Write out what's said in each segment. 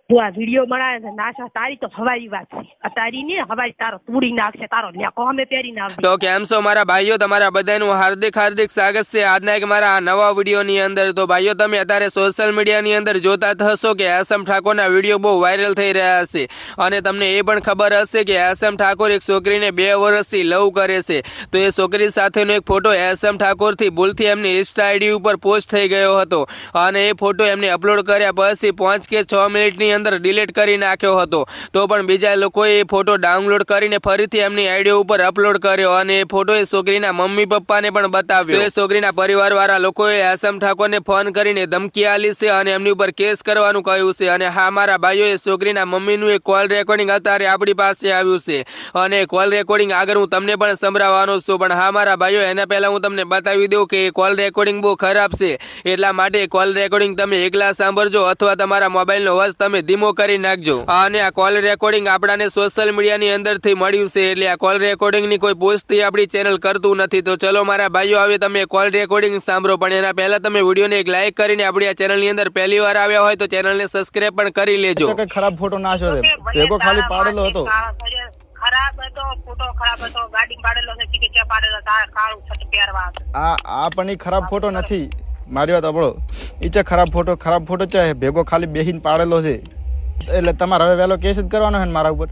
તું આ વિડીયો બનાવે છે નાશા તારી તો હવારી વાત છે તારી ને હવારી તારો તૂડી નાખશે તારો લેકો અમે પહેરીને આવજે। તો કેમ છો મારા ભાઈઓ, તમારા બધાનું હાર્દિક સ્વાગત છે આજના એક મારા આ નવા વિડીયોની અંદર। તો ભાઈઓ તમે અત્યારે સોશિયલ મીડિયાની અંદર જોતા હશો કે એસએમ ઠાકોરના વિડીયો બહુ વાયરલ થઈ રહ્યા છે અને તમને એ પણ ખબર હશે કે એસએમ ઠાકોર એક છોકરીને 2 વર્ષથી લવ કરે છે। તો એ છોકરી સાથેનો એક ફોટો એસએમ ઠાકોરથી ભૂલથી એમની ઇન્સ્ટા આઈડી ઉપર પોસ્ટ થઈ ગયો હતો અને એ ફોટો એમને અપલોડ કર્યા પછી 5 કે 6 મિનિટની અંદર ડિલીટ કરી નાખ્યો હતો। તો પણ બીજા લોકોએ એ ફોટો ડાઉનલોડ કરીને ફરીથી એમની આઈડી ઉપર અપલોડ કર્યો અને એ ફોટો એ છોકરીના મમ્મી પપ્પાને પણ બતાવ્યો। એ છોકરીના પરિવારવાળા લોકોએ એસએમ ઠાકોરને ફોન કરીને ધમકી આલી છે અને એમની ઉપર કેસ કરવાનું કહ્યું છે। અને હા મારા ભાઈઓ, એ છોકરીના મમ્મીનું એક કોલ રેકોર્ડિંગ અત્યારે આપણી પાસે આવ્યું છે અને કોલ રેકોર્ડિંગ આગળ હું તમને પણ સંભળાવવાનો છું। પણ હા મારા ભાઈઓ, એના પહેલા હું તમને બતાવી દઉં કે કોલ રેકોર્ડિંગ બહુ ખરાબ છે, એટલા માટે કોલ રેકોર્ડિંગ તમે એકલા સાંભળજો અથવા તમારા મોબાઈલનો અવાજ તમે ધીમો કરી નાખજો। અને આ કોલ રેકોર્ડિંગ આપણાને સોશિયલ મીડિયાની અંદરથી મળ્યું છે, એટલે આ કોલ રેકોર્ડિંગની કોઈ પુષ્ટિ આપણી ચેનલ કરતું નથી। તો ચલો મારા ભાઈઓ, હવે તમે કોલ રેકોર્ડિંગ સાંભળો, પણ એના પહેલા તમે વિડીયોને એક લાઈક કરીને આપણી આ ચેનલની અંદર પહેલી વાર આવ્યા હોય તો ચેનલને સબસ્ક્રાઇબ પણ કરી લેજો। કઈ ખરાબ ફોટો નાખ્યો છે, ભેગો ખાલી પાડેલો હતો। ખરાબ હતો ફોટો, ખરાબ હતો ગાડી પાડેલો છે કે ક્યાં પાડેલો તારે કાળું છટ પહેરવા આ પણ ઈ ખરાબ ફોટો નથી, મારી વાત સાંભળો। ઈ છે ખરાબ ફોટો છે, ભેગો ખાલી બેહીને પાડેલો છે। એટલે તમારે હવે વહેલો કેસ જ કરવાનો છે ને મારા ઉપર।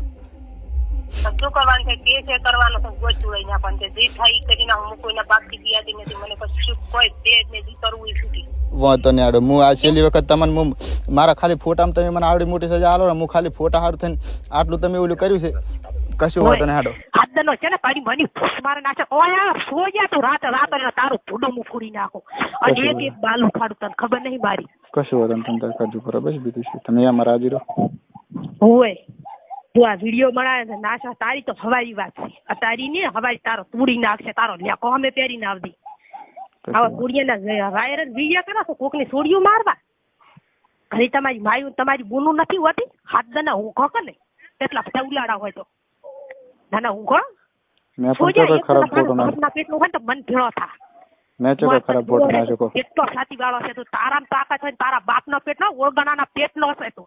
શું કરવાનું છે? કેસ કરવાનો છે, ગોચું રહી નાખવાનું છે, જે થાય કરીને હું કોઈના બાકી દિયાતી નથી, મને કશું કોઈ તેજ ને જે કરવું એ છૂટી વાંધો નહીં આડો। હું આ છેલ્લી વખત તમને મારા ખાલી ફોટામાં તમે મને આવડી મોટી સજા આલો ને, હું ખાલી ફોટા હારું થઈને આટલું તમે ઓલું કર્યું છે, કશું વાંધો નહીં આડો। હાથનો છે ને પાડી મને ફૂસ મારે નાખે ઓય સોયા તું રાતે તારું ફૂડું હું ફૂડી નાખું અને એક બાલું ખાડું તને ખબર નહીં મારી। કશું વાંધો નહીં, તમે કરજો બરાબર, બીજું શું તમે અમારા હાજર હોય। તું આ વિડીયો બનાવે છે નાશા તારી તો હવારી વાત છે તારી ને હવારી તારો તૂડી નાખશે તારો લેકો અમે પહેરીને આવજે। હવે કુડિયાના વાયરલ વિડીયો કરો છો કોકની સોડિયું મારવા, ઘરે તમારી માયું તમારી બુનું નથી હોતી, હાથ દના ઊંઘો કે ને એટલા બધા ઉલાડા હોય તો નાના ઊંઘો ખરાબ ફોટો ના પેટનું હોય તો મન ભેળો થા। મેં ચો ખરાબ ફોટો નાખ્યો એટલો સાચી વાળો છે, તો તારામ તાકાત હોય તારા બાપનો પેટ નો ઓળગણાના પેટનો હશે તો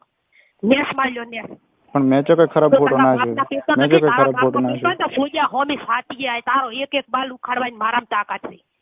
નેસ માર્યો નેસ। પણ મેં ચો ખરાબ ફોટો નાખ્યો, મેં ચો ખરાબ ફોટો નાખ્યો તો પૂજા હોમી સાચી જાય તારો એક બાલ ઉખાડવાની મારામ તાકાત છે।